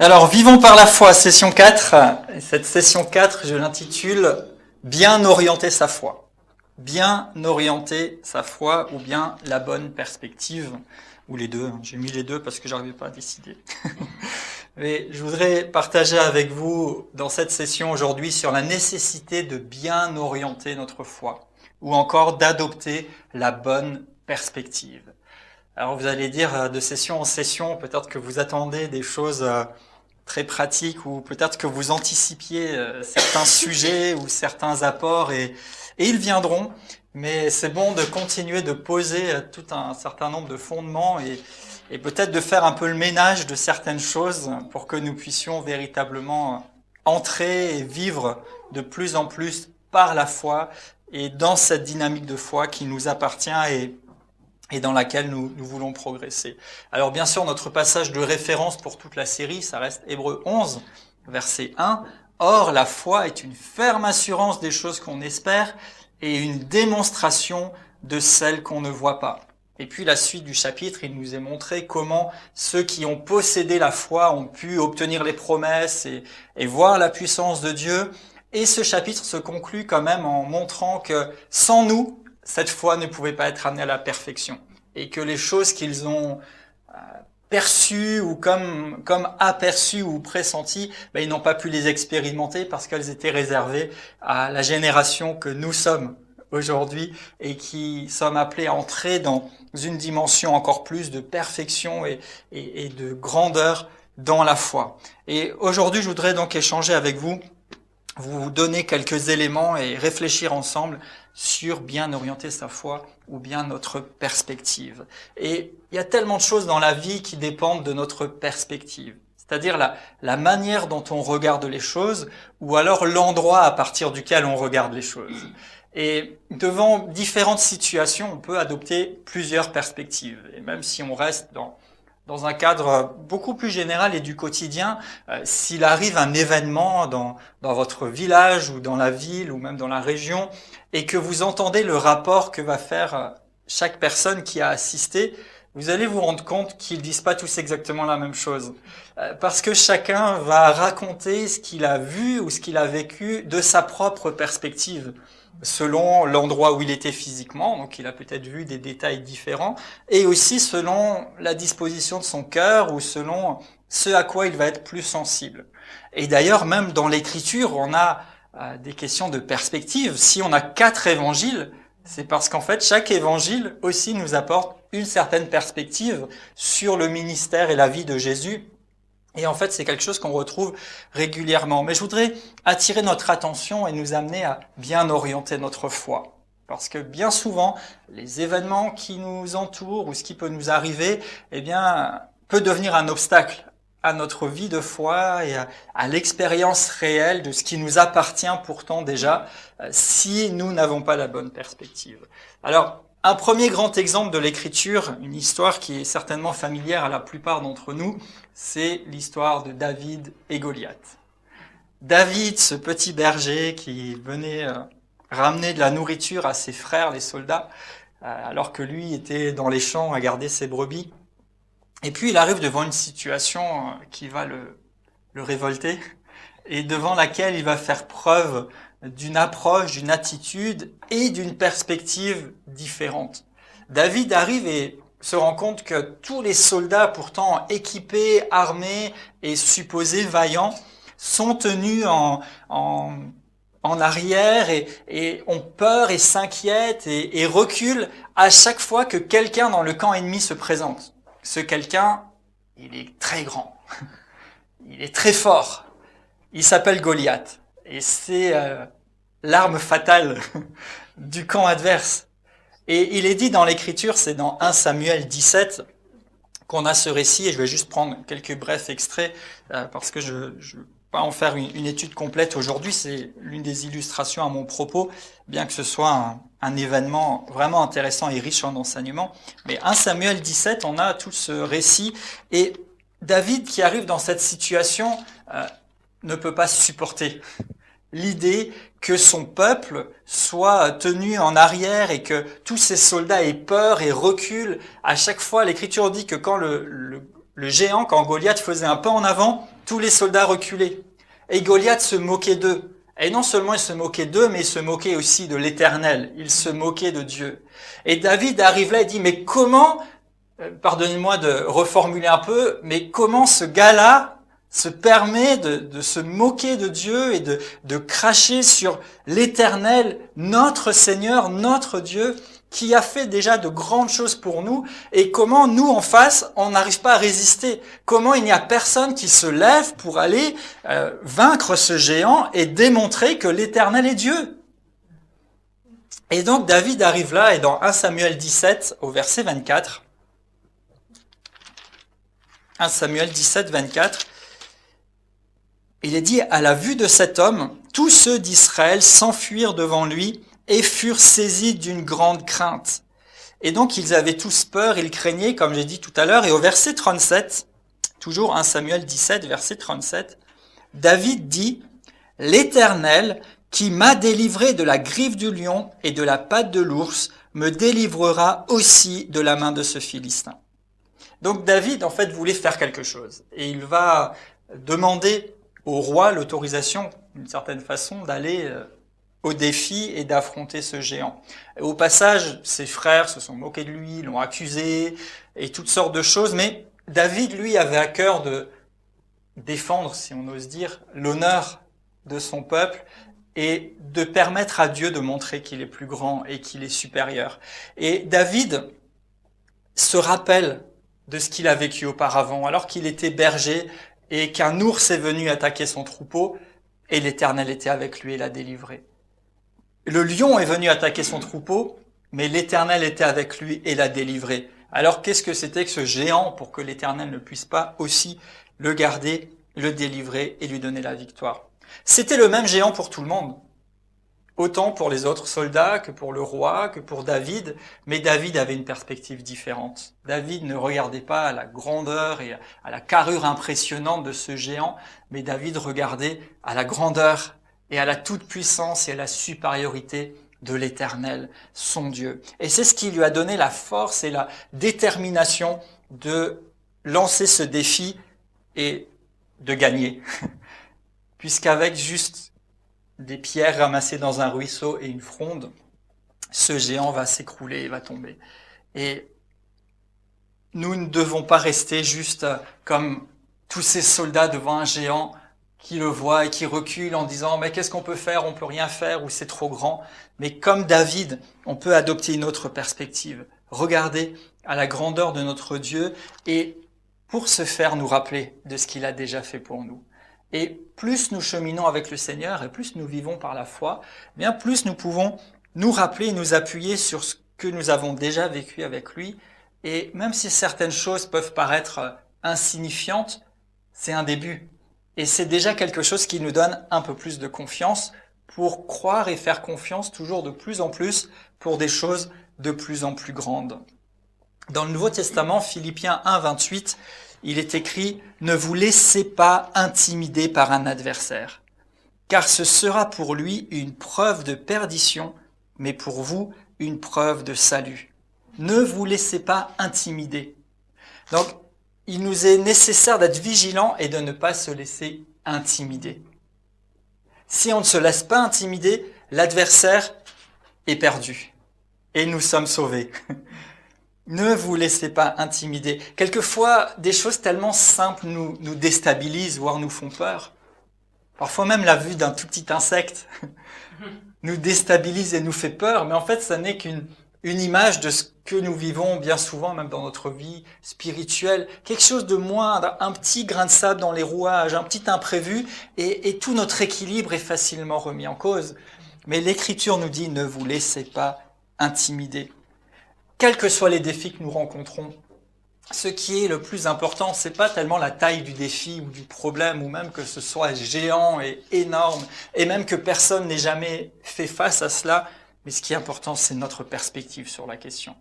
Alors, vivons par la foi, session 4. Et cette session 4, je l'intitule Bien orienter sa foi. Bien orienter sa foi ou bien la bonne perspective, ou les deux. J'ai mis les deux parce que j'arrivais pas à décider. Mais je voudrais partager avec vous dans cette session aujourd'hui sur la nécessité de bien orienter notre foi, ou encore d'adopter la bonne perspective. Alors vous allez dire de session en session, peut-être que vous attendez des choses très pratiques ou peut-être que vous anticipiez certains sujets ou certains apports et ils viendront, mais c'est bon de continuer de poser tout un certain nombre de fondements et peut-être de faire un peu le ménage de certaines choses pour que nous puissions véritablement entrer et vivre de plus en plus par la foi et dans cette dynamique de foi qui nous appartient et dans laquelle nous voulons progresser. Alors bien sûr, notre passage de référence pour toute la série, ça reste Hébreux 11, verset 1. « Or, la foi est une ferme assurance des choses qu'on espère et une démonstration de celles qu'on ne voit pas. » Et puis la suite du chapitre, il nous est montré comment ceux qui ont possédé la foi ont pu obtenir les promesses et voir la puissance de Dieu. Et ce chapitre se conclut quand même en montrant que sans nous, cette foi ne pouvait pas être amenée à la perfection. Et que les choses qu'ils ont perçues ou comme aperçues ou pressenties, ils n'ont pas pu les expérimenter parce qu'elles étaient réservées à la génération que nous sommes aujourd'hui et qui sommes appelés à entrer dans une dimension encore plus de perfection et de grandeur dans la foi. Et aujourd'hui, je voudrais donc échanger avec vous donner quelques éléments et réfléchir ensemble sur bien orienter sa foi ou bien notre perspective. Et il y a tellement de choses dans la vie qui dépendent de notre perspective, c'est-à-dire la manière dont on regarde les choses ou alors l'endroit à partir duquel on regarde les choses. Et devant différentes situations, on peut adopter plusieurs perspectives. Et même si on reste dans un cadre beaucoup plus général et du quotidien, s'il arrive un événement dans votre village ou dans la ville ou même dans la région et que vous entendez le rapport que va faire chaque personne qui a assisté, vous allez vous rendre compte qu'ils disent pas tous exactement la même chose. Parce que chacun va raconter ce qu'il a vu ou ce qu'il a vécu de sa propre perspective, selon l'endroit où il était physiquement, donc il a peut-être vu des détails différents, et aussi selon la disposition de son cœur ou selon ce à quoi il va être plus sensible. Et d'ailleurs, même dans l'écriture, on a des questions de perspective. Si on a 4 évangiles, c'est parce qu'en fait, chaque évangile aussi nous apporte une certaine perspective sur le ministère et la vie de Jésus. Et en fait, c'est quelque chose qu'on retrouve régulièrement. Mais je voudrais attirer notre attention et nous amener à bien orienter notre foi. Parce que bien souvent, les événements qui nous entourent ou ce qui peut nous arriver, peut devenir un obstacle à notre vie de foi et à l'expérience réelle de ce qui nous appartient pourtant déjà, si nous n'avons pas la bonne perspective. Alors, un premier grand exemple de l'écriture, une histoire qui est certainement familière à la plupart d'entre nous, c'est l'histoire de David et Goliath. David, ce petit berger qui venait ramener de la nourriture à ses frères, les soldats, alors que lui était dans les champs à garder ses brebis. Et puis il arrive devant une situation qui va le révolter et devant laquelle il va faire preuve d'une approche, d'une attitude et d'une perspective différente. David arrive et se rend compte que tous les soldats pourtant équipés, armés et supposés vaillants sont tenus en arrière et ont peur et s'inquiètent et reculent à chaque fois que quelqu'un dans le camp ennemi se présente. Ce quelqu'un, il est très grand, il est très fort, il s'appelle Goliath et c'est l'arme fatale du camp adverse. Et il est dit dans l'Écriture, c'est dans 1 Samuel 17 qu'on a ce récit, et je vais juste prendre quelques brefs extraits parce que je ne vais pas en faire une étude complète aujourd'hui, c'est l'une des illustrations à mon propos, bien que ce soit un événement vraiment intéressant et riche en enseignements. Mais 1 Samuel 17, on a tout ce récit, et David qui arrive dans cette situation ne peut pas supporter l'idée que son peuple soit tenu en arrière et que tous ces soldats aient peur et reculent. À chaque fois, l'Écriture dit que quand le géant, quand Goliath faisait un pas en avant, tous les soldats reculaient. Et Goliath se moquait d'eux. Et non seulement il se moquait d'eux, mais il se moquait aussi de l'Éternel. Il se moquait de Dieu. Et David arrive là et dit, mais comment, pardonnez-moi de reformuler un peu, mais comment ce gars-là se permet de se moquer de Dieu et de cracher sur l'Éternel, notre Seigneur, notre Dieu, qui a fait déjà de grandes choses pour nous, et comment nous, en face, on n'arrive pas à résister. Comment il n'y a personne qui se lève pour aller vaincre ce géant et démontrer que l'Éternel est Dieu. Et donc David arrive là, et dans 1 Samuel 17, au verset 24, 1 Samuel 17, 24, il est dit, à la vue de cet homme, tous ceux d'Israël s'enfuirent devant lui et furent saisis d'une grande crainte. Et donc ils avaient tous peur, ils craignaient, comme j'ai dit tout à l'heure. Et au verset 37, toujours 1 Samuel 17, verset 37, David dit, « L'Éternel, qui m'a délivré de la griffe du lion et de la patte de l'ours, me délivrera aussi de la main de ce Philistin. » Donc David, en fait, voulait faire quelque chose. Et il va demander au roi l'autorisation, d'une certaine façon, d'aller au défi et d'affronter ce géant. Et au passage, ses frères se sont moqués de lui, l'ont accusé, et toutes sortes de choses, mais David, lui, avait à cœur de défendre, si on ose dire, l'honneur de son peuple, et de permettre à Dieu de montrer qu'il est plus grand et qu'il est supérieur. Et David se rappelle de ce qu'il a vécu auparavant, alors qu'il était berger et qu'un ours est venu attaquer son troupeau, et l'Éternel était avec lui et l'a délivré. Le lion est venu attaquer son troupeau, mais l'Éternel était avec lui et l'a délivré. Alors qu'est-ce que c'était que ce géant pour que l'Éternel ne puisse pas aussi le garder, le délivrer et lui donner la victoire? C'était le même géant pour tout le monde, autant pour les autres soldats que pour le roi, que pour David, mais David avait une perspective différente. David ne regardait pas à la grandeur et à la carrure impressionnante de ce géant, mais David regardait à la grandeur et à la toute-puissance et à la supériorité de l'Éternel, son Dieu. Et c'est ce qui lui a donné la force et la détermination de lancer ce défi et de gagner. Puisqu'avec juste des pierres ramassées dans un ruisseau et une fronde, ce géant va s'écrouler et va tomber. Et nous ne devons pas rester juste comme tous ces soldats devant un géant qui le voient et qui reculent en disant « mais qu'est-ce qu'on peut faire? On peut rien faire ou c'est trop grand ». Mais comme David, on peut adopter une autre perspective. Regarder à la grandeur de notre Dieu et pour se faire nous rappeler de ce qu'il a déjà fait pour nous. Et plus nous cheminons avec le Seigneur et plus nous vivons par la foi, bien plus nous pouvons nous rappeler et nous appuyer sur ce que nous avons déjà vécu avec lui. Et même si certaines choses peuvent paraître insignifiantes, c'est un début. Et c'est déjà quelque chose qui nous donne un peu plus de confiance pour croire et faire confiance toujours de plus en plus pour des choses de plus en plus grandes. Dans le Nouveau Testament, Philippiens 1, 28, il est écrit « Ne vous laissez pas intimider par un adversaire, car ce sera pour lui une preuve de perdition, mais pour vous une preuve de salut. » Ne vous laissez pas intimider. Donc, il nous est nécessaire d'être vigilants et de ne pas se laisser intimider. Si on ne se laisse pas intimider, l'adversaire est perdu et nous sommes sauvés. Ne vous laissez pas intimider. Quelquefois, des choses tellement simples nous déstabilisent, voire nous font peur. Parfois même la vue d'un tout petit insecte nous déstabilise et nous fait peur, mais en fait, ça n'est qu'une image de ce que nous vivons bien souvent, même dans notre vie spirituelle. Quelque chose de moindre, un petit grain de sable dans les rouages, un petit imprévu, et tout notre équilibre est facilement remis en cause. Mais l'Écriture nous dit, ne vous laissez pas intimider. Quels que soient les défis que nous rencontrons, ce qui est le plus important, c'est pas tellement la taille du défi ou du problème, ou même que ce soit géant et énorme, et même que personne n'ait jamais fait face à cela, mais ce qui est important, c'est notre perspective sur la question.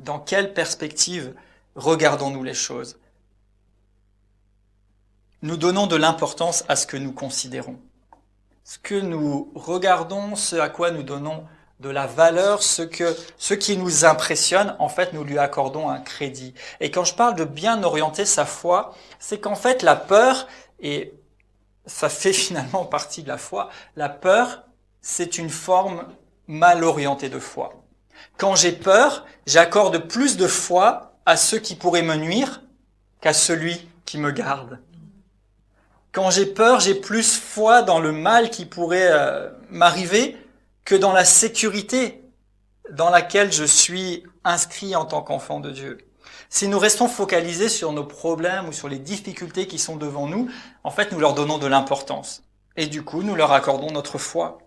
Dans quelle perspective regardons-nous les choses? Nous donnons de l'importance à ce que nous considérons. Ce que nous regardons, ce à quoi nous donnons de la valeur, ce qui nous impressionne, en fait, nous lui accordons un crédit. Et quand je parle de bien orienter sa foi, c'est qu'en fait, la peur, et ça fait finalement partie de la foi, la peur, c'est une forme mal orientée de foi. Quand j'ai peur, j'accorde plus de foi à ceux qui pourraient me nuire qu'à celui qui me garde. Quand j'ai peur, j'ai plus foi dans le mal qui pourrait m'arriver que dans la sécurité dans laquelle je suis inscrit en tant qu'enfant de Dieu. Si nous restons focalisés sur nos problèmes ou sur les difficultés qui sont devant nous, en fait, nous leur donnons de l'importance. Et du coup, nous leur accordons notre foi.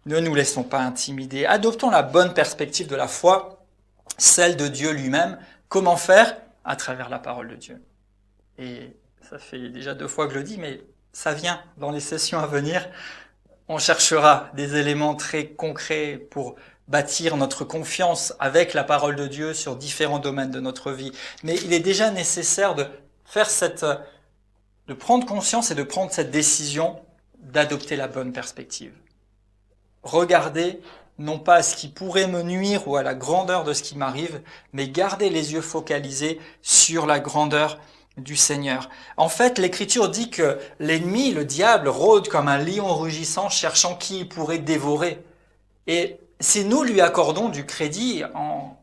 Ne nous laissons pas intimider. Adoptons la bonne perspective de la foi, celle de Dieu lui-même. Comment faire? À travers la parole de Dieu. Et ça fait déjà 2 fois que je le dis, mais ça vient dans les sessions à venir. On cherchera des éléments très concrets pour bâtir notre confiance avec la parole de Dieu sur différents domaines de notre vie. Mais il est déjà nécessaire de prendre conscience et de prendre cette décision d'adopter la bonne perspective. Regardez non pas à ce qui pourrait me nuire ou à la grandeur de ce qui m'arrive, mais garder les yeux focalisés sur la grandeur du Seigneur. En fait, l'Écriture dit que l'ennemi, le diable, rôde comme un lion rugissant cherchant qui il pourrait dévorer. Et si nous lui accordons du crédit en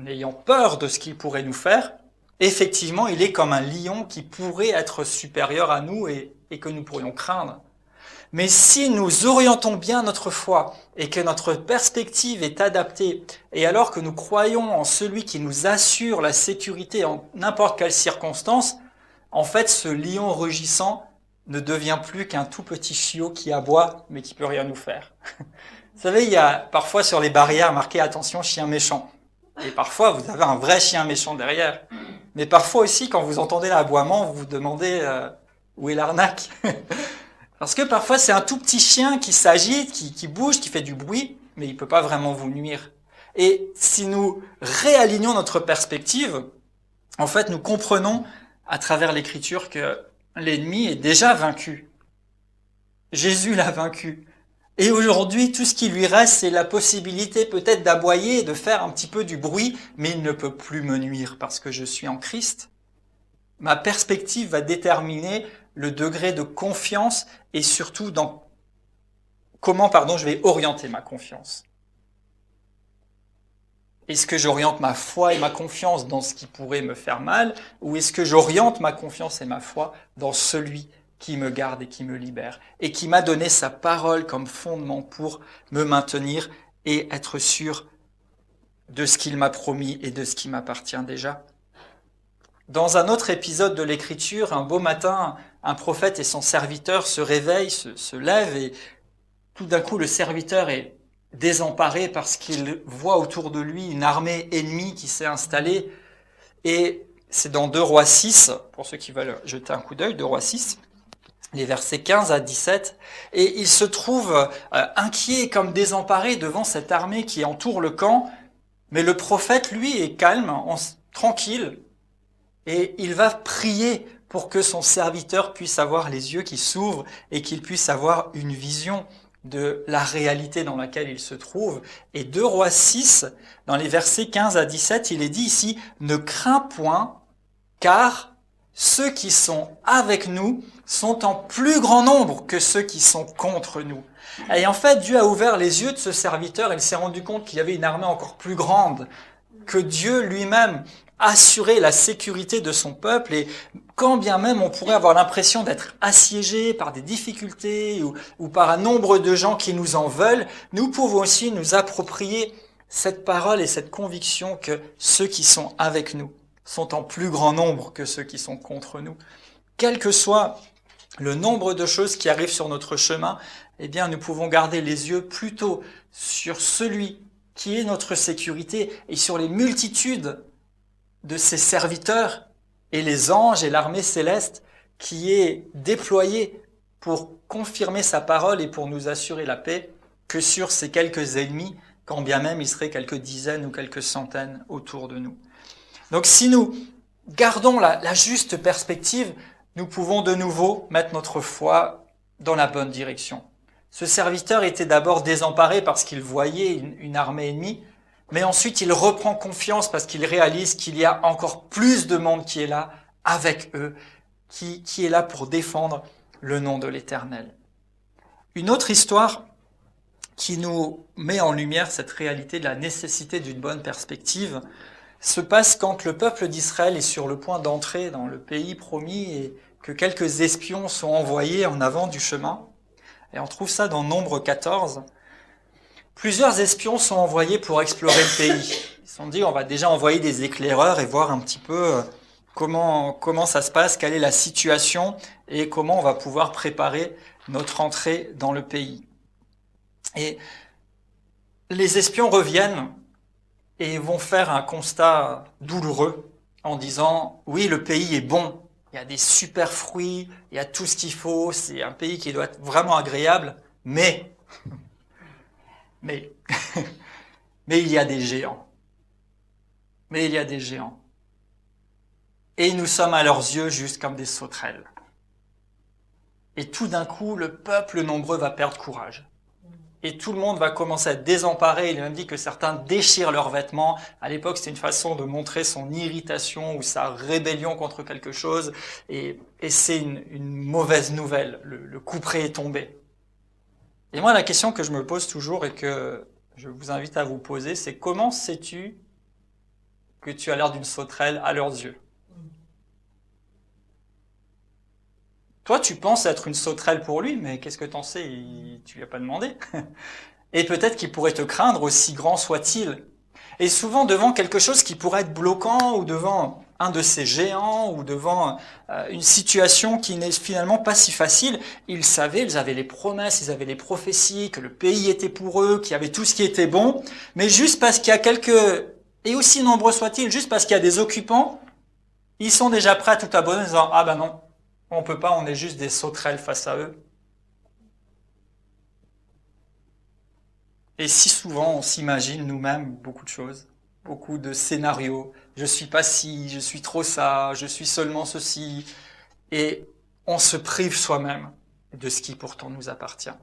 ayant peur de ce qu'il pourrait nous faire, effectivement, il est comme un lion qui pourrait être supérieur à nous et que nous pourrions craindre. Mais si nous orientons bien notre foi et que notre perspective est adaptée, et alors que nous croyons en celui qui nous assure la sécurité en n'importe quelle circonstance, en fait, ce lion rugissant ne devient plus qu'un tout petit chiot qui aboie, mais qui peut rien nous faire. Vous savez, il y a parfois sur les barrières marqué « Attention, chien méchant ». Et parfois, vous avez un vrai chien méchant derrière. Mais parfois aussi, quand vous entendez l'aboiement, vous vous demandez où est l'arnaque. Parce que parfois, c'est un tout petit chien qui s'agite, qui bouge, qui fait du bruit, mais il peut pas vraiment vous nuire. Et si nous réalignons notre perspective, en fait, nous comprenons à travers l'Écriture que l'ennemi est déjà vaincu. Jésus l'a vaincu. Et aujourd'hui, tout ce qui lui reste, c'est la possibilité peut-être d'aboyer, de faire un petit peu du bruit, mais il ne peut plus me nuire parce que je suis en Christ. Ma perspective va déterminer le degré de confiance et surtout dans comment, je vais orienter ma confiance. Est-ce que j'oriente ma foi et ma confiance dans ce qui pourrait me faire mal, ou est-ce que j'oriente ma confiance et ma foi dans celui qui me garde et qui me libère, et qui m'a donné sa parole comme fondement pour me maintenir et être sûr de ce qu'il m'a promis et de ce qui m'appartient déjà. Dans un autre épisode de l'Écriture, un beau matin, un prophète et son serviteur se réveillent, se lèvent, et tout d'un coup, le serviteur est désemparé parce qu'il voit autour de lui une armée ennemie qui s'est installée. Et c'est dans 2 Rois 6, pour ceux qui veulent jeter un coup d'œil, 2 Rois 6, les versets 15 à 17. Et il se trouve inquiet comme désemparé devant cette armée qui entoure le camp. Mais le prophète, lui, est calme, tranquille. Et il va prier pour que son serviteur puisse avoir les yeux qui s'ouvrent et qu'il puisse avoir une vision de la réalité dans laquelle il se trouve. Et 2 Rois 6, dans les versets 15 à 17, il est dit ici « Ne crains point, car ceux qui sont avec nous sont en plus grand nombre que ceux qui sont contre nous. » Et en fait, Dieu a ouvert les yeux de ce serviteur, il s'est rendu compte qu'il y avait une armée encore plus grande, que Dieu lui-même assurer la sécurité de son peuple, et quand bien même on pourrait avoir l'impression d'être assiégé par des difficultés ou par un nombre de gens qui nous en veulent, nous pouvons aussi nous approprier cette parole et cette conviction que ceux qui sont avec nous sont en plus grand nombre que ceux qui sont contre nous. Quel que soit le nombre de choses qui arrivent sur notre chemin, eh bien nous pouvons garder les yeux plutôt sur celui qui est notre sécurité et sur les multitudes de ses serviteurs et les anges et l'armée céleste qui est déployée pour confirmer sa parole et pour nous assurer la paix, que sur ces quelques ennemis, quand bien même il serait quelques dizaines ou quelques centaines autour de nous. Donc si nous gardons la juste perspective, nous pouvons de nouveau mettre notre foi dans la bonne direction. Ce serviteur était d'abord désemparé parce qu'il voyait une armée ennemie, mais ensuite il reprend confiance parce qu'il réalise qu'il y a encore plus de monde qui est là avec eux, qui est là pour défendre le nom de l'Éternel. Une autre histoire qui nous met en lumière cette réalité de la nécessité d'une bonne perspective se passe quand le peuple d'Israël est sur le point d'entrer dans le pays promis et que quelques espions sont envoyés en avant du chemin. Et on trouve ça dans Nombre 14. Plusieurs espions sont envoyés pour explorer le pays. Ils se sont dit, on va déjà envoyer des éclaireurs et voir un petit peu comment ça se passe, quelle est la situation et comment on va pouvoir préparer notre entrée dans le pays. Et les espions reviennent et vont faire un constat douloureux en disant « Oui, le pays est bon, il y a des super fruits, il y a tout ce qu'il faut, c'est un pays qui doit être vraiment agréable, mais il y a des géants. Mais il y a des géants. Et nous sommes à leurs yeux juste comme des sauterelles. » Et tout d'un coup, le peuple nombreux va perdre courage. Et tout le monde va commencer à être désemparé. Il est même dit que certains déchirent leurs vêtements. À l'époque, c'était une façon de montrer son irritation ou sa rébellion contre quelque chose. Et c'est une mauvaise nouvelle. Le couperet est tombé. Et moi, la question que je me pose toujours et que je vous invite à vous poser, c'est comment sais-tu que tu as l'air d'une sauterelle à leurs yeux ? Toi, tu penses être une sauterelle pour lui, mais qu'est-ce que t'en sais ? Tu lui as pas demandé. Et peut-être qu'il pourrait te craindre, aussi grand soit-il. Et souvent, devant quelque chose qui pourrait être bloquant, ou devant un de ces géants, ou devant une situation qui n'est finalement pas si facile, ils savaient, ils avaient les promesses, ils avaient les prophéties, que le pays était pour eux, qu'il y avait tout ce qui était bon. Mais juste parce qu'il y a quelques, et aussi nombreux soient-ils, juste parce qu'il y a des occupants, ils sont déjà prêts à tout abandonner en disant « Ah ben non, on peut pas, on est juste des sauterelles face à eux. » Et si souvent on s'imagine nous-mêmes beaucoup de choses, beaucoup de scénarios. Je suis pas ci, je suis trop ça, je suis seulement ceci. Et on se prive soi-même de ce qui pourtant nous appartient.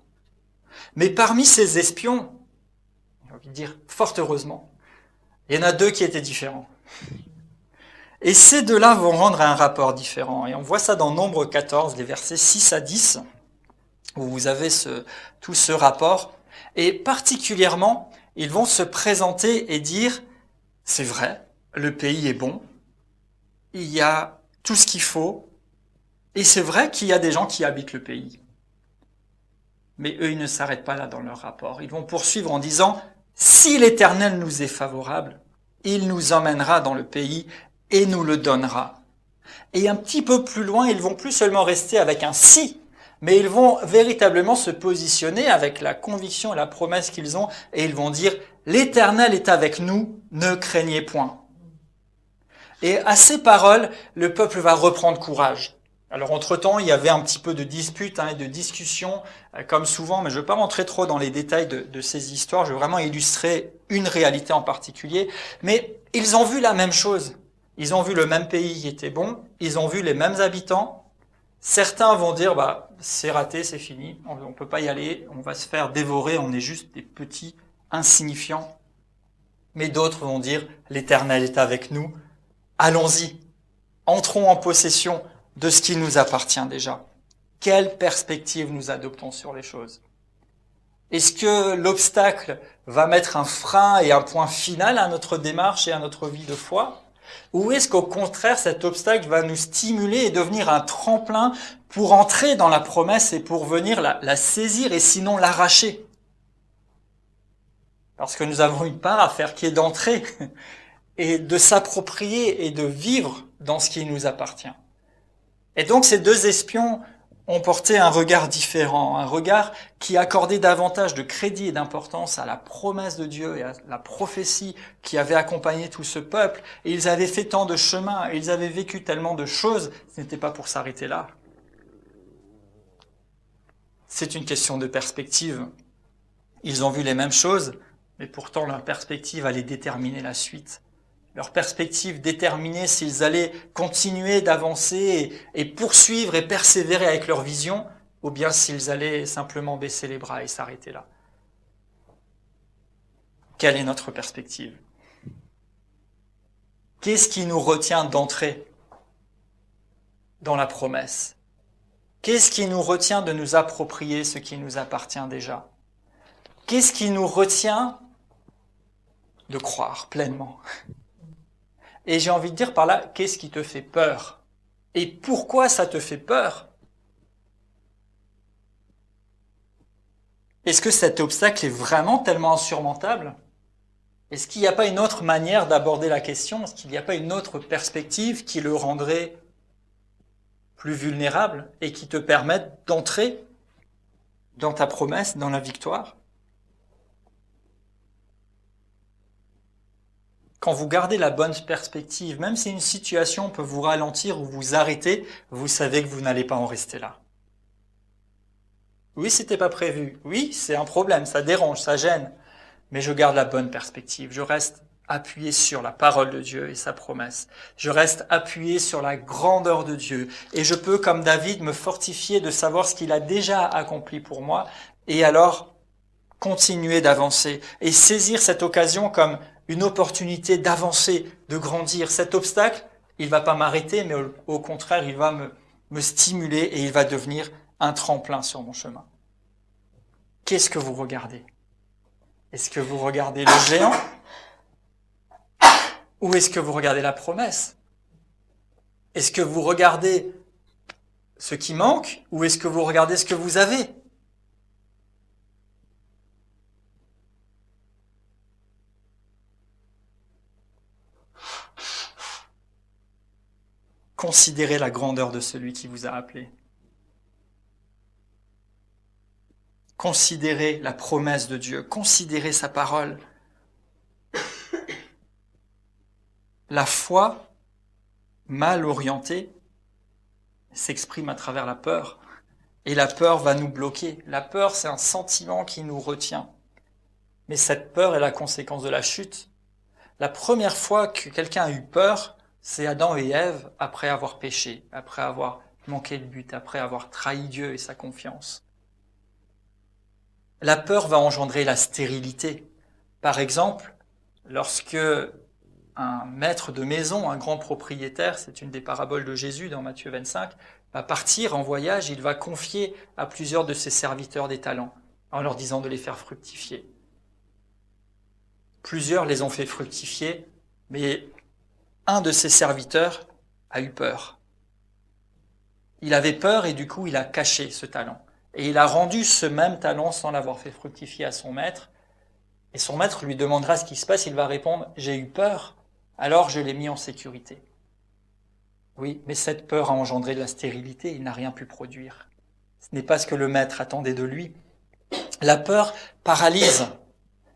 Mais parmi ces espions, j'ai envie de dire fort heureusement, il y en a deux qui étaient différents. Et ces deux-là vont rendre un rapport différent. Et on voit ça dans Nombre 14, les versets 6 à 10, où vous avez tout ce rapport. Et particulièrement, ils vont se présenter et dire, c'est vrai, le pays est bon, il y a tout ce qu'il faut, et c'est vrai qu'il y a des gens qui habitent le pays. Mais eux, ils ne s'arrêtent pas là dans leur rapport. Ils vont poursuivre en disant, si l'Éternel nous est favorable, il nous emmènera dans le pays et nous le donnera. Et un petit peu plus loin, ils vont plus seulement rester avec un si, mais ils vont véritablement se positionner avec la conviction et la promesse qu'ils ont, et ils vont dire « L'Éternel est avec nous, ne craignez point ». Et à ces paroles, le peuple va reprendre courage. Alors entre-temps, il y avait un petit peu de dispute et de discussion, comme souvent, mais je ne vais pas rentrer trop dans les détails de ces histoires, je vais vraiment illustrer une réalité en particulier. Mais ils ont vu la même chose. Ils ont vu le même pays qui était bon, ils ont vu les mêmes habitants. Certains vont dire, c'est raté, c'est fini, on ne peut pas y aller, on va se faire dévorer, on est juste des petits insignifiants. Mais d'autres vont dire, l'Éternel est avec nous, allons-y, entrons en possession de ce qui nous appartient déjà. Quelle perspective nous adoptons sur les choses ? Est-ce que l'obstacle va mettre un frein et un point final à notre démarche et à notre vie de foi ? Ou est-ce qu'au contraire, cet obstacle va nous stimuler et devenir un tremplin pour entrer dans la promesse et pour venir la saisir et sinon l'arracher ? Parce que nous avons une part à faire qui est d'entrer et de s'approprier et de vivre dans ce qui nous appartient. Et donc ces deux espions ont porté un regard différent, un regard qui accordait davantage de crédit et d'importance à la promesse de Dieu et à la prophétie qui avait accompagné tout ce peuple. Et ils avaient fait tant de chemin, et ils avaient vécu tellement de choses, ce n'était pas pour s'arrêter là. C'est une question de perspective. Ils ont vu les mêmes choses, mais pourtant leur perspective allait déterminer la suite. Leur perspective déterminait s'ils allaient continuer d'avancer et poursuivre et persévérer avec leur vision, ou bien s'ils allaient simplement baisser les bras et s'arrêter là. Quelle est notre perspective? Qu'est-ce qui nous retient d'entrer dans la promesse? Qu'est-ce qui nous retient de nous approprier ce qui nous appartient déjà? Qu'est-ce qui nous retient de croire pleinement? Et j'ai envie de dire par là, qu'est-ce qui te fait peur? Et pourquoi ça te fait peur? Est-ce que cet obstacle est vraiment tellement insurmontable? Est-ce qu'il n'y a pas une autre manière d'aborder la question? Est-ce qu'il n'y a pas une autre perspective qui le rendrait plus vulnérable et qui te permette d'entrer dans ta promesse, dans la victoire? Quand vous gardez la bonne perspective, même si une situation peut vous ralentir ou vous arrêter, vous savez que vous n'allez pas en rester là. Oui, c'était pas prévu. Oui, c'est un problème, ça dérange, ça gêne. Mais je garde la bonne perspective. Je reste appuyé sur la parole de Dieu et sa promesse. Je reste appuyé sur la grandeur de Dieu. Et je peux, comme David, me fortifier de savoir ce qu'il a déjà accompli pour moi. Et alors, continuer d'avancer. Et saisir cette occasion comme une opportunité d'avancer, de grandir. Cet obstacle, il va pas m'arrêter, mais au contraire, il va me stimuler et il va devenir un tremplin sur mon chemin. Qu'est-ce que vous regardez? Est-ce que vous regardez le géant? Ou est-ce que vous regardez la promesse? Est-ce que vous regardez ce qui manque? Ou est-ce que vous regardez ce que vous avez? Considérez la grandeur de celui qui vous a appelé. Considérez la promesse de Dieu. Considérez sa parole. La foi mal orientée s'exprime à travers la peur. Et la peur va nous bloquer. La peur, c'est un sentiment qui nous retient. Mais cette peur est la conséquence de la chute. La première fois que quelqu'un a eu peur, c'est Adam et Ève après avoir péché, après avoir manqué le but, après avoir trahi Dieu et sa confiance. La peur va engendrer la stérilité. Par exemple, lorsque un maître de maison, un grand propriétaire, c'est une des paraboles de Jésus dans Matthieu 25, va partir en voyage, il va confier à plusieurs de ses serviteurs des talents, en leur disant de les faire fructifier. Plusieurs les ont fait fructifier, mais un de ses serviteurs a eu peur. Il avait peur et du coup il a caché ce talent. Et il a rendu ce même talent sans l'avoir fait fructifier à son maître. Et son maître lui demandera ce qui se passe, il va répondre « J'ai eu peur, alors je l'ai mis en sécurité ». Oui, mais cette peur a engendré de la stérilité, il n'a rien pu produire. Ce n'est pas ce que le maître attendait de lui. La peur paralyse.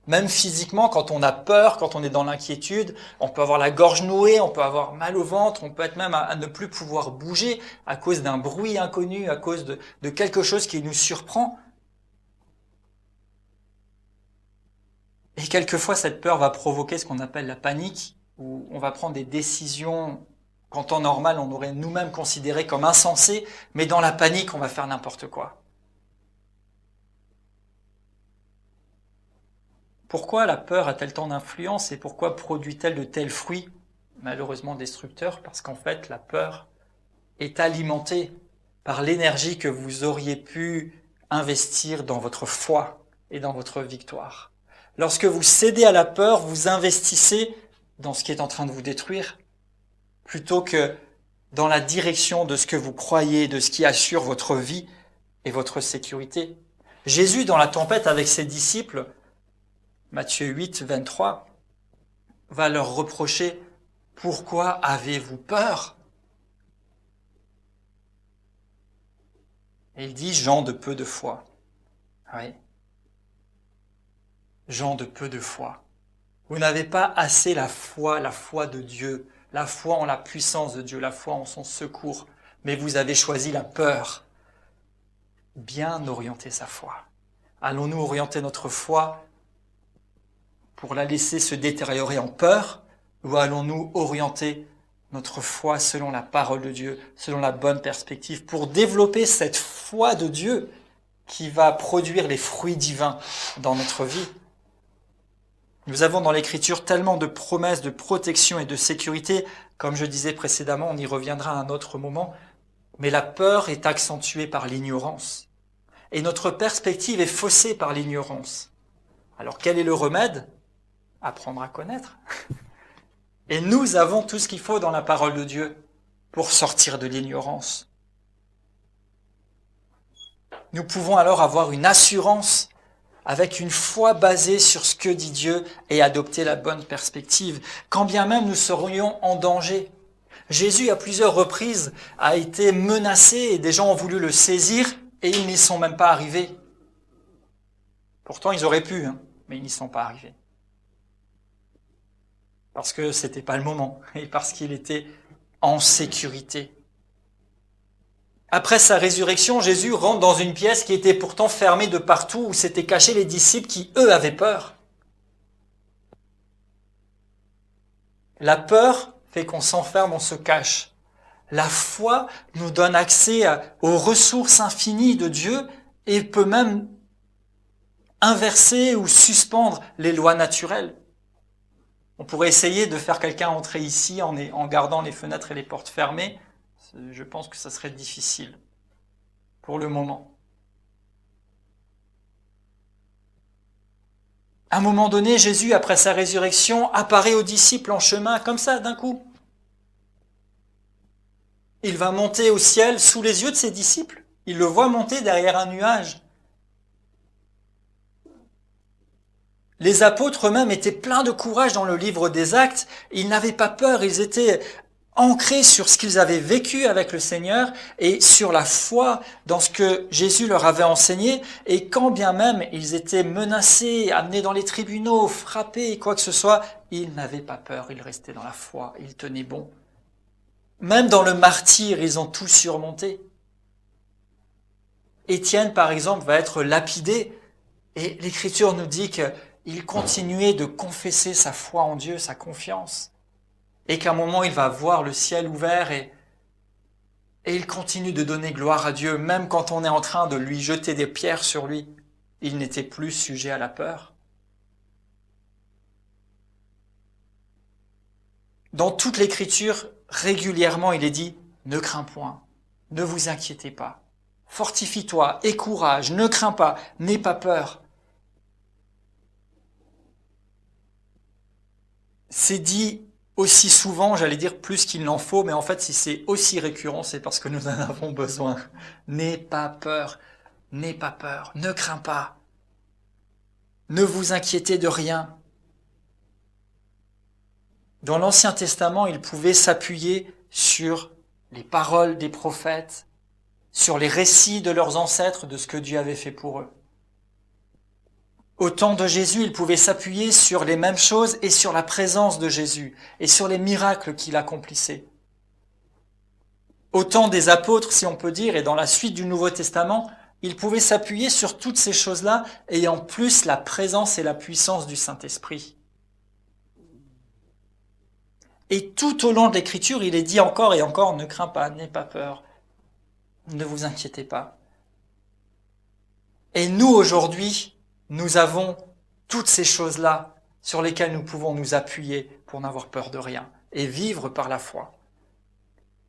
Même physiquement, quand on a peur, quand on est dans l'inquiétude, on peut avoir la gorge nouée, on peut avoir mal au ventre, on peut être même à ne plus pouvoir bouger à cause d'un bruit inconnu, à cause de quelque chose qui nous surprend. Et quelquefois, cette peur va provoquer ce qu'on appelle la panique, où on va prendre des décisions qu'en temps normal, on aurait nous-mêmes considérées comme insensées, mais dans la panique, on va faire n'importe quoi. Pourquoi la peur a-t-elle tant d'influence et pourquoi produit-elle de tels fruits, malheureusement destructeurs? Parce qu'en fait, la peur est alimentée par l'énergie que vous auriez pu investir dans votre foi et dans votre victoire. Lorsque vous cédez à la peur, vous investissez dans ce qui est en train de vous détruire, plutôt que dans la direction de ce que vous croyez, de ce qui assure votre vie et votre sécurité. Jésus, dans la tempête avec ses disciples, Matthieu 8, 23, va leur reprocher « Pourquoi avez-vous peur ?» Et il dit « Gens de peu de foi ». Oui. Gens de peu de foi. Vous n'avez pas assez la foi de Dieu, la foi en la puissance de Dieu, la foi en son secours, mais vous avez choisi la peur. Bien orienter sa foi. Allons-nous orienter notre foi pour la laisser se détériorer en peur, ou allons-nous orienter notre foi selon la parole de Dieu, selon la bonne perspective, pour développer cette foi de Dieu qui va produire les fruits divins dans notre vie. Nous avons dans l'Écriture tellement de promesses de protection et de sécurité. Comme je disais précédemment, on y reviendra à un autre moment. Mais la peur est accentuée par l'ignorance. Et notre perspective est faussée par l'ignorance. Alors quel est le remède ? Apprendre à connaître. Et nous avons tout ce qu'il faut dans la parole de Dieu pour sortir de l'ignorance. Nous pouvons alors avoir une assurance avec une foi basée sur ce que dit Dieu et adopter la bonne perspective, quand bien même nous serions en danger. Jésus, à plusieurs reprises, a été menacé et des gens ont voulu le saisir et ils n'y sont même pas arrivés. Pourtant, ils auraient pu, mais ils n'y sont pas arrivés. Parce que c'était pas le moment et parce qu'il était en sécurité. Après sa résurrection, Jésus rentre dans une pièce qui était pourtant fermée de partout, où s'étaient cachés les disciples qui, eux, avaient peur. La peur fait qu'on s'enferme, on se cache. La foi nous donne accès aux ressources infinies de Dieu et peut même inverser ou suspendre les lois naturelles. On pourrait essayer de faire quelqu'un entrer ici en gardant les fenêtres et les portes fermées. Je pense que ça serait difficile pour le moment. À un moment donné, Jésus, après sa résurrection, apparaît aux disciples en chemin, comme ça, d'un coup. Il va monter au ciel sous les yeux de ses disciples. Il le voit monter derrière un nuage. Les apôtres eux-mêmes étaient pleins de courage dans le livre des Actes. Ils n'avaient pas peur, ils étaient ancrés sur ce qu'ils avaient vécu avec le Seigneur et sur la foi dans ce que Jésus leur avait enseigné. Et quand bien même ils étaient menacés, amenés dans les tribunaux, frappés, quoi que ce soit, ils n'avaient pas peur, ils restaient dans la foi, ils tenaient bon. Même dans le martyre, ils ont tout surmonté. Étienne, par exemple, va être lapidé et l'Écriture nous dit qu'il continuait de confesser sa foi en Dieu, sa confiance. Et qu'à un moment, il va voir le ciel ouvert et il continue de donner gloire à Dieu, même quand on est en train de lui jeter des pierres sur lui. Il n'était plus sujet à la peur. Dans toute l'Écriture, régulièrement, il est dit « Ne crains point, ne vous inquiétez pas, fortifie-toi, aie courage, ne crains pas, n'aie pas peur ». C'est dit aussi souvent, j'allais dire plus qu'il n'en faut, mais en fait, si c'est aussi récurrent, c'est parce que nous en avons besoin. N'aie pas peur, ne crains pas. Ne vous inquiétez de rien. Dans l'Ancien Testament, ils pouvaient s'appuyer sur les paroles des prophètes, sur les récits de leurs ancêtres, de ce que Dieu avait fait pour eux. Au temps de Jésus, ils pouvaient s'appuyer sur les mêmes choses et sur la présence de Jésus et sur les miracles qu'il accomplissait. Au temps des apôtres, si on peut dire, et dans la suite du Nouveau Testament, ils pouvaient s'appuyer sur toutes ces choses-là et en plus la présence et la puissance du Saint-Esprit. Et tout au long de l'Écriture, il est dit encore et encore, ne crains pas, n'aie pas peur, ne vous inquiétez pas. Et nous, aujourd'hui, nous avons toutes ces choses-là sur lesquelles nous pouvons nous appuyer pour n'avoir peur de rien et vivre par la foi.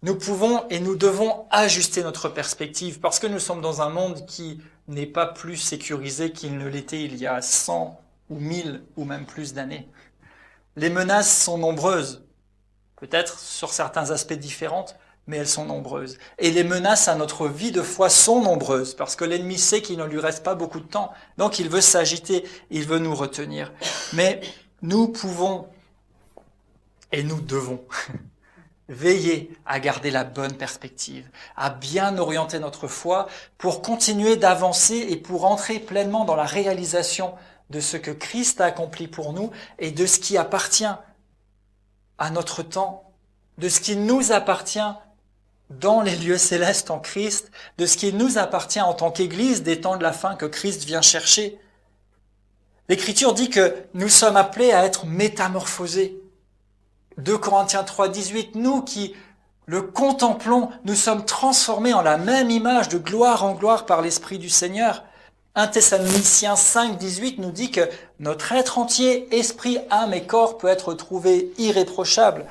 Nous pouvons et nous devons ajuster notre perspective parce que nous sommes dans un monde qui n'est pas plus sécurisé qu'il ne l'était il y a 100 ou 1000 ou même plus d'années. Les menaces sont nombreuses, peut-être sur certains aspects différentes, mais elles sont nombreuses. Et les menaces à notre vie de foi sont nombreuses, parce que l'ennemi sait qu'il ne lui reste pas beaucoup de temps, donc il veut s'agiter, il veut nous retenir. Mais nous pouvons, et nous devons, veiller à garder la bonne perspective, à bien orienter notre foi pour continuer d'avancer et pour entrer pleinement dans la réalisation de ce que Christ a accompli pour nous et de ce qui appartient à notre temps, de ce qui nous appartient dans les lieux célestes en Christ, de ce qui nous appartient en tant qu'Église des temps de la fin que Christ vient chercher. L'Écriture dit que nous sommes appelés à être métamorphosés. 2 Corinthiens 3, 18, nous qui Le contemplons, nous sommes transformés en la même image de gloire en gloire par l'Esprit du Seigneur. 1 Thessaloniciens 5, 18 nous dit que notre être entier, esprit, âme et corps peut être trouvé irréprochable.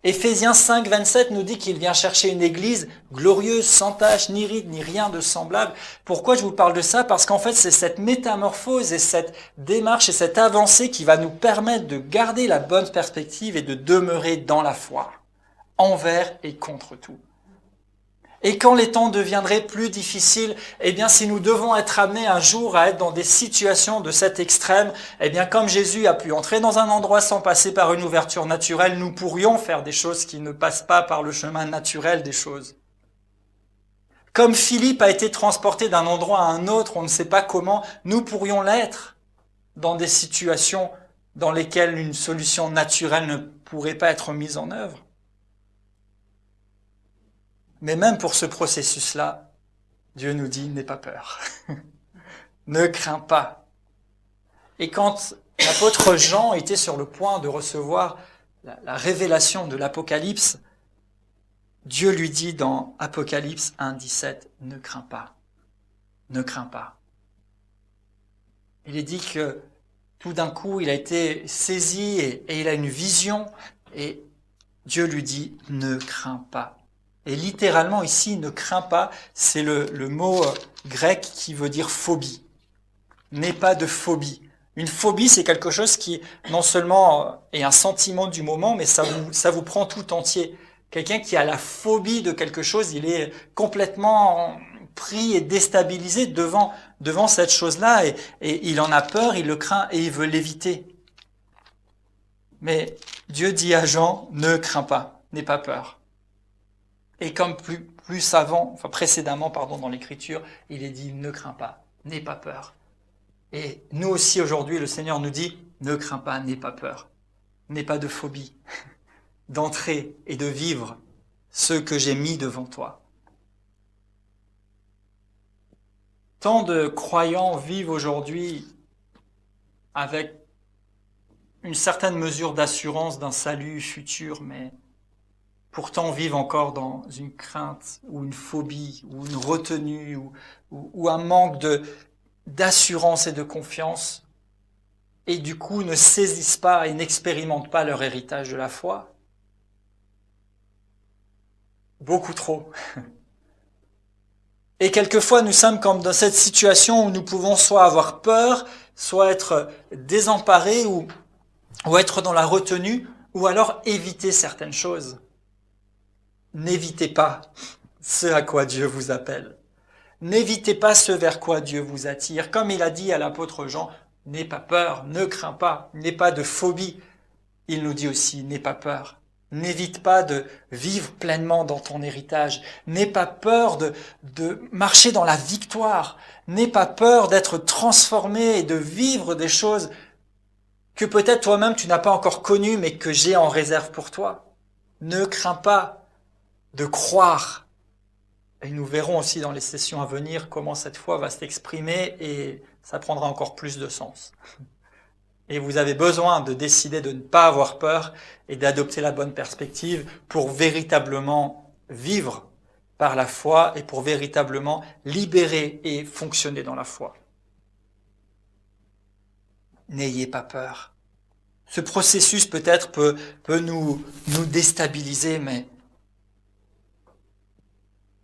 Éphésiens 5, 27 nous dit qu'il vient chercher une église glorieuse, sans tache, ni ride, ni rien de semblable. Pourquoi je vous parle de ça? Parce qu'en fait, c'est cette métamorphose et cette démarche et cette avancée qui va nous permettre de garder la bonne perspective et de demeurer dans la foi, envers et contre tout. Et quand les temps deviendraient plus difficiles, eh bien, si nous devons être amenés un jour à être dans des situations de cet extrême, eh bien, comme Jésus a pu entrer dans un endroit sans passer par une ouverture naturelle, nous pourrions faire des choses qui ne passent pas par le chemin naturel des choses. Comme Philippe a été transporté d'un endroit à un autre, on ne sait pas comment, nous pourrions l'être dans des situations dans lesquelles une solution naturelle ne pourrait pas être mise en œuvre. Mais même pour ce processus-là, Dieu nous dit, n'aie pas peur. Ne crains pas. Et quand l'apôtre Jean était sur le point de recevoir la révélation de l'Apocalypse, Dieu lui dit dans Apocalypse 1, 17, ne crains pas. Ne crains pas. Il est dit que tout d'un coup, il a été saisi et il a une vision et Dieu lui dit, ne crains pas. Et littéralement ici, ne crains pas, c'est le mot grec qui veut dire phobie. N'aie pas de phobie. Une phobie, c'est quelque chose qui non seulement est un sentiment du moment, mais ça vous prend tout entier. Quelqu'un qui a la phobie de quelque chose, il est complètement pris et déstabilisé devant cette chose-là et il en a peur, il le craint et il veut l'éviter. Mais Dieu dit à Jean, ne crains pas, n'aie pas peur. Et comme précédemment, dans l'Écriture, il est dit, ne crains pas, n'aie pas peur. Et nous aussi aujourd'hui, le Seigneur nous dit, ne crains pas, n'aie pas peur, n'aie pas de phobie, d'entrer et de vivre ce que j'ai mis devant toi. Tant de croyants vivent aujourd'hui avec une certaine mesure d'assurance d'un salut futur, mais pourtant vivent encore dans une crainte ou une phobie ou une retenue ou un manque d'assurance et de confiance et du coup ne saisissent pas et n'expérimentent pas leur héritage de la foi. Beaucoup trop. Et quelquefois nous sommes comme dans cette situation où nous pouvons soit avoir peur, soit être désemparés ou être dans la retenue ou alors éviter certaines choses. N'évitez pas ce à quoi Dieu vous appelle. N'évitez pas ce vers quoi Dieu vous attire. Comme il a dit à l'apôtre Jean, n'aie pas peur, ne crains pas, n'aie pas de phobie. Il nous dit aussi, n'aie pas peur. N'évite pas de vivre pleinement dans ton héritage. N'aie pas peur de marcher dans la victoire. N'aie pas peur d'être transformé et de vivre des choses que peut-être toi-même tu n'as pas encore connues, mais que j'ai en réserve pour toi. Ne crains pas de croire. Et nous verrons aussi dans les sessions à venir comment cette foi va s'exprimer et ça prendra encore plus de sens. Et vous avez besoin de décider de ne pas avoir peur et d'adopter la bonne perspective pour véritablement vivre par la foi et pour véritablement libérer et fonctionner dans la foi. N'ayez pas peur. Ce processus peut-être peut nous déstabiliser, mais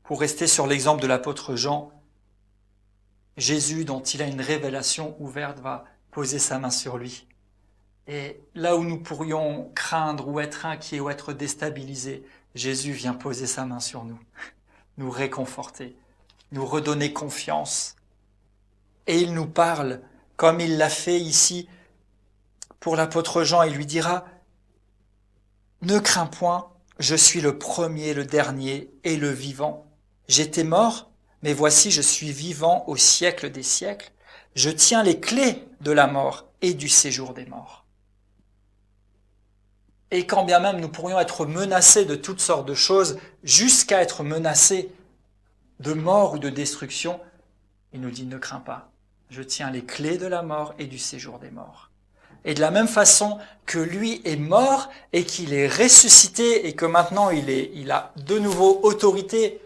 pour rester sur l'exemple de l'apôtre Jean, Jésus, dont il a une révélation ouverte, va poser sa main sur lui. Et là où nous pourrions craindre ou être inquiets ou être déstabilisés, Jésus vient poser sa main sur nous, nous réconforter, nous redonner confiance. Et il nous parle, comme il l'a fait ici pour l'apôtre Jean, il lui dira « Ne crains point, je suis le premier, le dernier et le vivant. J'étais mort, mais voici je suis vivant au siècle des siècles. Je tiens les clés de la mort et du séjour des morts. » Et quand bien même nous pourrions être menacés de toutes sortes de choses, jusqu'à être menacés de mort ou de destruction, il nous dit « Ne crains pas, je tiens les clés de la mort et du séjour des morts. » Et de la même façon que lui est mort et qu'il est ressuscité et que maintenant il a de nouveau autorité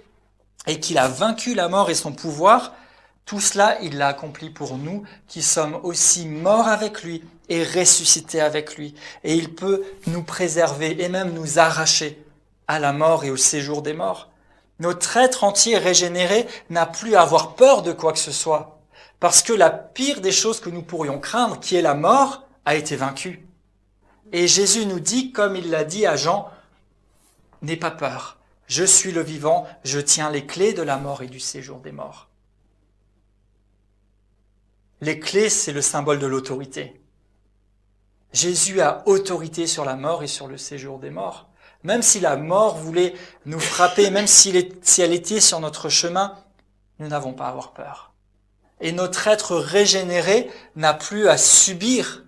et qu'il a vaincu la mort et son pouvoir, tout cela, il l'a accompli pour nous qui sommes aussi morts avec lui et ressuscités avec lui. Et il peut nous préserver et même nous arracher à la mort et au séjour des morts. Notre être entier régénéré n'a plus à avoir peur de quoi que ce soit, parce que la pire des choses que nous pourrions craindre, qui est la mort, a été vaincue. Et Jésus nous dit, comme il l'a dit à Jean, « N'aie pas peur, je suis le vivant, je tiens les clés de la mort et du séjour des morts. » Les clés, c'est le symbole de l'autorité. Jésus a autorité sur la mort et sur le séjour des morts. Même si la mort voulait nous frapper, même si elle était sur notre chemin, nous n'avons pas à avoir peur. Et notre être régénéré n'a plus à subir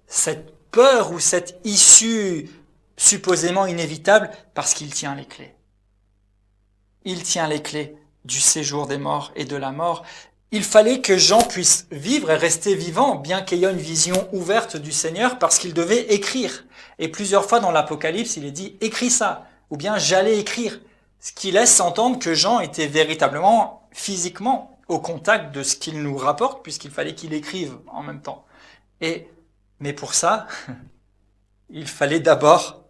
cette peur ou cette issue supposément inévitable parce qu'il tient les clés. Il tient les clés du séjour des morts et de la mort. Il fallait que Jean puisse vivre et rester vivant, bien qu'ayant une vision ouverte du Seigneur, parce qu'il devait écrire. Et plusieurs fois dans l'Apocalypse, il est dit « écris ça » ou bien « j'allais écrire ». Ce qui laisse entendre que Jean était véritablement, physiquement, au contact de ce qu'il nous rapporte, puisqu'il fallait qu'il écrive en même temps. Mais pour ça, il fallait d'abord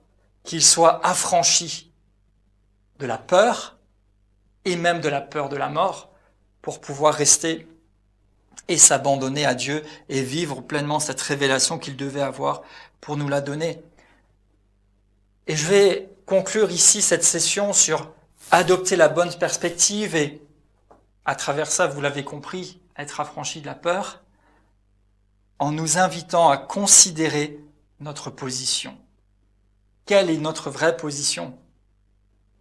qu'il soit affranchi de la peur, et même de la peur de la mort, pour pouvoir rester et s'abandonner à Dieu et vivre pleinement cette révélation qu'il devait avoir pour nous la donner. Et je vais conclure ici cette session sur adopter la bonne perspective et, à travers ça, vous l'avez compris, être affranchi de la peur, en nous invitant à considérer notre position. Quelle est notre vraie position?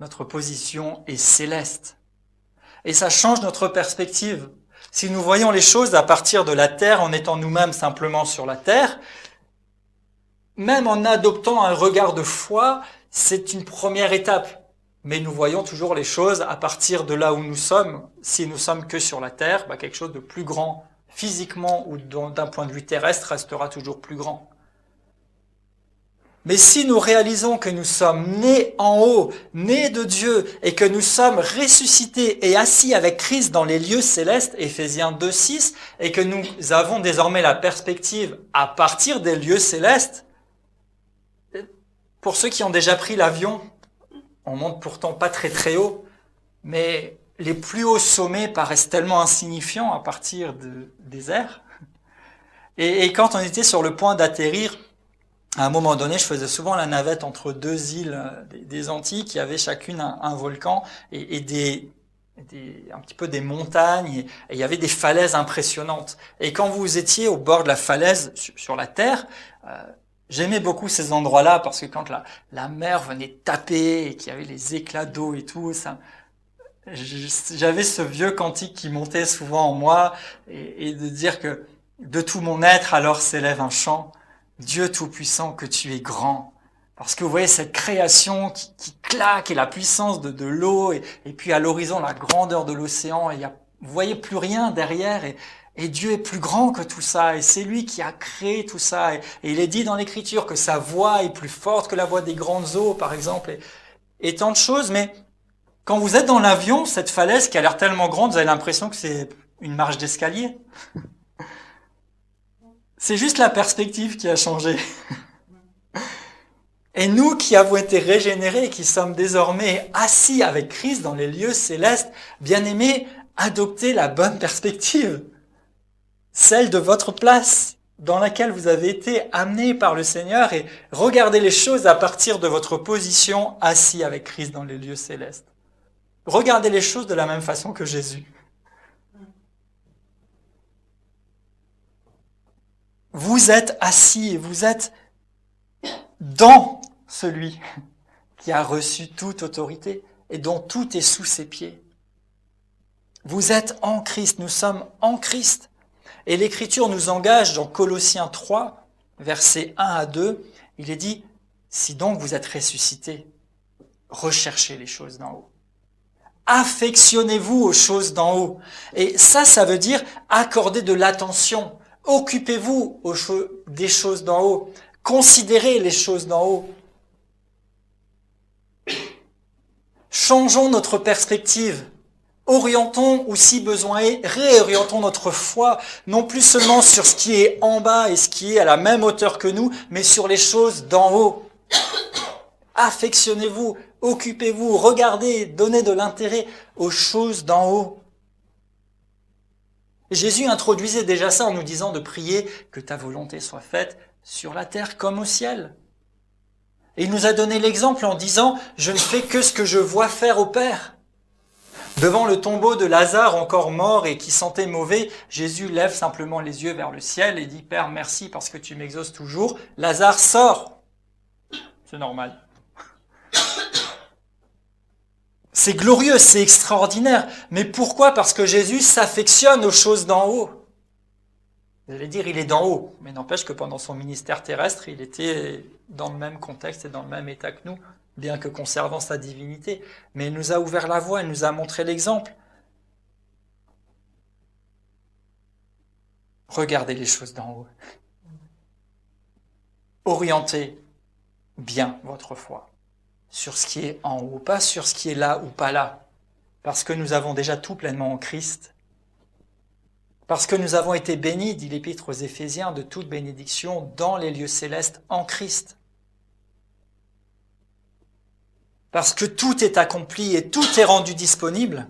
Notre position est céleste. Et ça change notre perspective. Si nous voyons les choses à partir de la terre, en étant nous-mêmes simplement sur la terre, même en adoptant un regard de foi, c'est une première étape. Mais nous voyons toujours les choses à partir de là où nous sommes. Si nous sommes que sur la terre, quelque chose de plus grand, physiquement ou d'un point de vue terrestre, restera toujours plus grand. Mais si nous réalisons que nous sommes nés en haut, nés de Dieu, et que nous sommes ressuscités et assis avec Christ dans les lieux célestes, Éphésiens 2:6, et que nous avons désormais la perspective à partir des lieux célestes, pour ceux qui ont déjà pris l'avion, on monte pourtant pas très très haut, mais les plus hauts sommets paraissent tellement insignifiants à partir des airs. Et quand on était sur le point d'atterrir, à un moment donné, je faisais souvent la navette entre deux îles des Antilles qui avaient chacune un volcan et un petit peu des montagnes et il y avait des falaises impressionnantes. Et quand vous étiez au bord de la falaise sur la terre, j'aimais beaucoup ces endroits-là parce que quand la mer venait taper et qu'il y avait les éclats d'eau et tout, j'avais ce vieux cantique qui montait souvent en moi et de dire que de tout mon être alors s'élève un chant. Dieu Tout-Puissant, que tu es grand. Parce que vous voyez cette création qui claque et la puissance de l'eau et puis à l'horizon la grandeur de l'océan. Et vous voyez plus rien derrière et Dieu est plus grand que tout ça et c'est lui qui a créé tout ça. Et il est dit dans l'Écriture que sa voix est plus forte que la voix des grandes eaux, par exemple, et tant de choses. Mais quand vous êtes dans l'avion, cette falaise qui a l'air tellement grande, vous avez l'impression que c'est une marche d'escalier. C'est juste la perspective qui a changé. Et nous qui avons été régénérés et qui sommes désormais assis avec Christ dans les lieux célestes, bien-aimés, adoptez la bonne perspective, celle de votre place dans laquelle vous avez été amenés par le Seigneur et regardez les choses à partir de votre position assis avec Christ dans les lieux célestes. Regardez les choses de la même façon que Jésus. Vous êtes assis et vous êtes dans celui qui a reçu toute autorité et dont tout est sous ses pieds. Vous êtes en Christ, nous sommes en Christ. Et l'Écriture nous engage dans Colossiens 3, versets 1 à 2, il est dit « Si donc vous êtes ressuscités, recherchez les choses d'en haut. Affectionnez-vous aux choses d'en haut. » Et ça veut dire accorder de l'attention Occupez-vous des choses d'en haut. Considérez les choses d'en haut. Changeons notre perspective. Orientons, ou si besoin est, réorientons notre foi, non plus seulement sur ce qui est en bas et ce qui est à la même hauteur que nous, mais sur les choses d'en haut. Affectionnez-vous, occupez-vous, regardez, donnez de l'intérêt aux choses d'en haut. Jésus introduisait déjà ça en nous disant de prier que ta volonté soit faite sur la terre comme au ciel. Et il nous a donné l'exemple en disant « Je ne fais que ce que je vois faire au Père ». Devant le tombeau de Lazare encore mort et qui sentait mauvais, Jésus lève simplement les yeux vers le ciel et dit « Père, merci parce que tu m'exauces toujours. Lazare sort ». C'est normal. C'est glorieux, c'est extraordinaire. Mais pourquoi ? Parce que Jésus s'affectionne aux choses d'en haut. Vous allez dire, il est d'en haut. Mais n'empêche que pendant son ministère terrestre, il était dans le même contexte et dans le même état que nous, bien que conservant sa divinité. Mais il nous a ouvert la voie, il nous a montré l'exemple. Regardez les choses d'en haut. Orientez bien votre foi sur ce qui est en haut, pas sur ce qui est là ou pas là, parce que nous avons déjà tout pleinement en Christ, parce que nous avons été bénis, dit l'Épître aux Éphésiens, de toute bénédiction dans les lieux célestes en Christ. Parce que tout est accompli et tout est rendu disponible,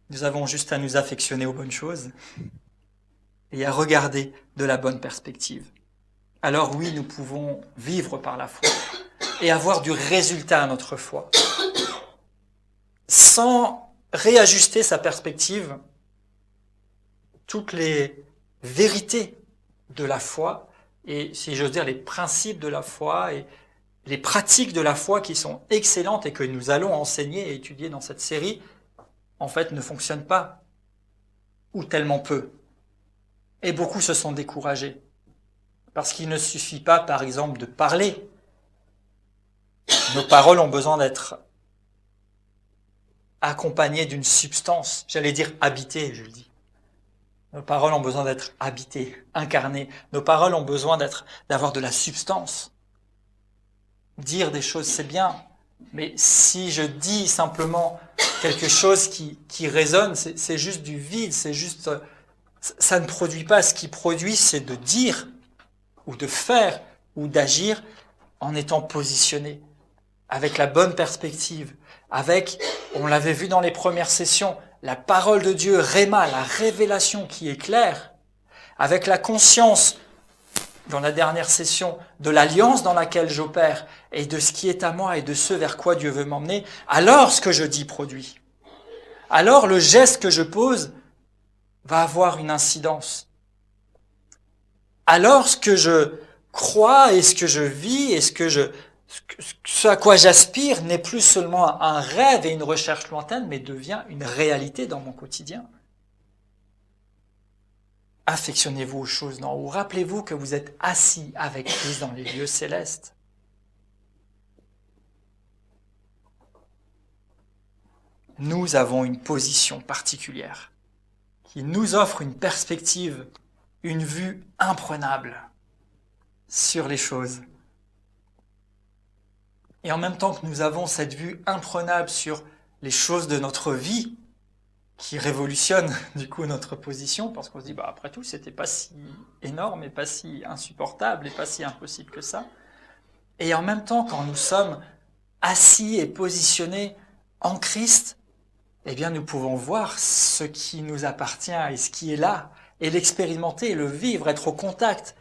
nous avons juste à nous affectionner aux bonnes choses et à regarder de la bonne perspective. Alors oui, nous pouvons vivre par la foi et avoir du résultat à notre foi. Sans réajuster sa perspective, toutes les vérités de la foi, et si j'ose dire les principes de la foi et les pratiques de la foi qui sont excellentes et que nous allons enseigner et étudier dans cette série, en fait ne fonctionnent pas, ou tellement peu. Et beaucoup se sont découragés. Parce qu'il ne suffit pas, par exemple, de parler. Nos paroles ont besoin d'être accompagnées d'une substance. J'allais dire habitées, je le dis. Nos paroles ont besoin d'être habitées, incarnées. Nos paroles ont besoin d'avoir de la substance. Dire des choses, c'est bien. Mais si je dis simplement quelque chose qui résonne, c'est juste du vide, c'est juste... Ça ne produit pas. Ce qui produit, c'est de dire, ou de faire, ou d'agir en étant positionné, avec la bonne perspective, avec, on l'avait vu dans les premières sessions, la parole de Dieu, Réma, la révélation qui est claire, avec la conscience, dans la dernière session, de l'alliance dans laquelle j'opère, et de ce qui est à moi, et de ce vers quoi Dieu veut m'emmener, alors ce que je dis produit. Alors le geste que je pose va avoir une incidence. Alors ce que je crois et ce que je vis et ce à quoi j'aspire n'est plus seulement un rêve et une recherche lointaine, mais devient une réalité dans mon quotidien. Affectionnez-vous aux choses d'en haut. Rappelez-vous que vous êtes assis avec Christ dans les lieux célestes. Nous avons une position particulière qui nous offre une perspective, une vue imprenable sur les choses. Et en même temps que nous avons cette vue imprenable sur les choses de notre vie, qui révolutionne du coup notre position, parce qu'on se dit, après tout, c'était pas si énorme et pas si insupportable et pas si impossible que ça. Et en même temps, quand nous sommes assis et positionnés en Christ, eh bien, nous pouvons voir ce qui nous appartient et ce qui est là, et l'expérimenter, et le vivre, être au contact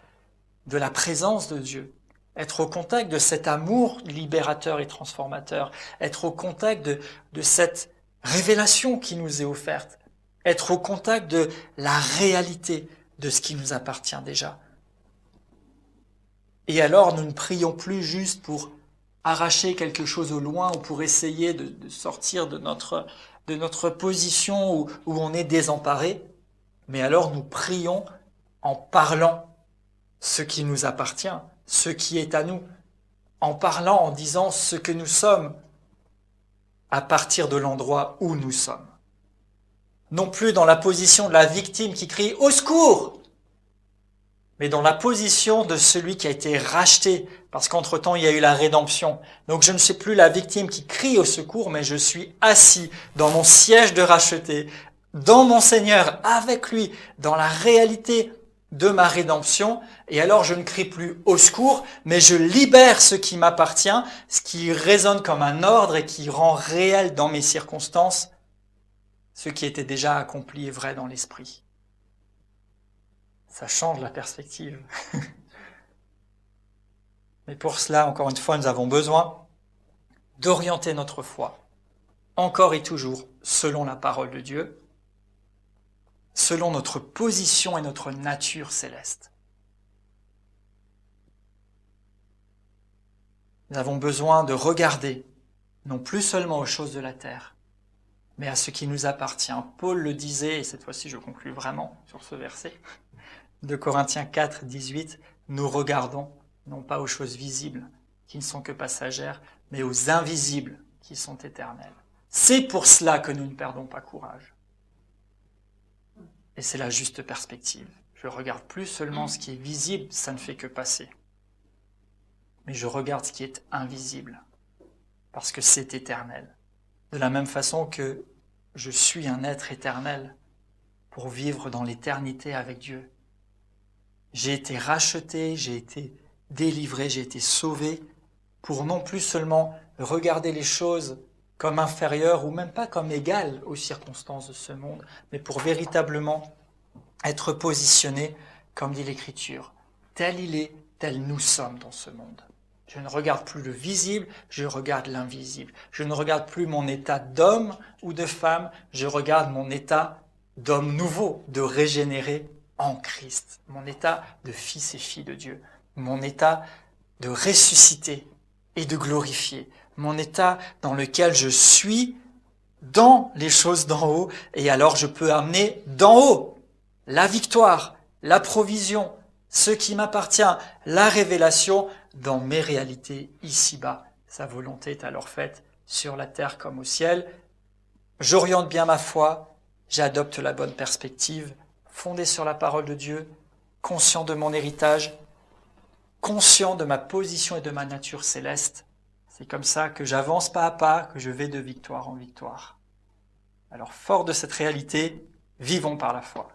de la présence de Dieu, être au contact de cet amour libérateur et transformateur, être au contact de cette révélation qui nous est offerte, être au contact de la réalité de ce qui nous appartient déjà. Et alors, nous ne prions plus juste pour arracher quelque chose au loin ou pour essayer de sortir de notre position où on est désemparé, mais alors nous prions en parlant ce qui nous appartient, ce qui est à nous, en parlant, en disant ce que nous sommes à partir de l'endroit où nous sommes. non plus dans la position de la victime qui crie « Au secours !» mais dans la position de celui qui a été racheté, parce qu'entre-temps, il y a eu la rédemption. Donc je ne suis plus la victime qui crie au secours, mais je suis assis dans mon siège de racheté, dans mon Seigneur, avec lui, dans la réalité de ma rédemption. Et alors je ne crie plus au secours, mais je libère ce qui m'appartient, ce qui résonne comme un ordre et qui rend réel dans mes circonstances ce qui était déjà accompli et vrai dans l'esprit. Ça change la perspective. Mais pour cela, encore une fois, nous avons besoin d'orienter notre foi, encore et toujours, selon la parole de Dieu, selon notre position et notre nature céleste. Nous avons besoin de regarder, non plus seulement aux choses de la terre, mais à ce qui nous appartient. Paul le disait, et cette fois-ci je conclus vraiment sur ce verset, de Corinthiens 4, 18, nous regardons non pas aux choses visibles qui ne sont que passagères, mais aux invisibles qui sont éternelles. C'est pour cela que nous ne perdons pas courage. Et c'est la juste perspective. Je regarde plus seulement ce qui est visible, ça ne fait que passer. Mais je regarde ce qui est invisible, parce que c'est éternel. De la même façon que je suis un être éternel pour vivre dans l'éternité avec Dieu. J'ai été racheté, j'ai été délivré, j'ai été sauvé pour non plus seulement regarder les choses comme inférieures ou même pas comme égales aux circonstances de ce monde, mais pour véritablement être positionné, comme dit l'Écriture, tel il est, tel nous sommes dans ce monde. Je ne regarde plus le visible, je regarde l'invisible. Je ne regarde plus mon état d'homme ou de femme, je regarde mon état d'homme nouveau, de régénéré en Christ. Mon état de fils et fille de Dieu. Mon état de ressuscité et de glorifié. Mon état dans lequel je suis dans les choses d'en haut, et alors je peux amener d'en haut la victoire, la provision, ce qui m'appartient, la révélation dans mes réalités ici-bas. Sa volonté est alors faite sur la terre comme au ciel. J'oriente bien ma foi, j'adopte la bonne perspective, fondée sur la parole de Dieu, conscient de mon héritage, conscient de ma position et de ma nature céleste. C'est comme ça que j'avance pas à pas, que je vais de victoire en victoire. Alors, fort de cette réalité, vivons par la foi.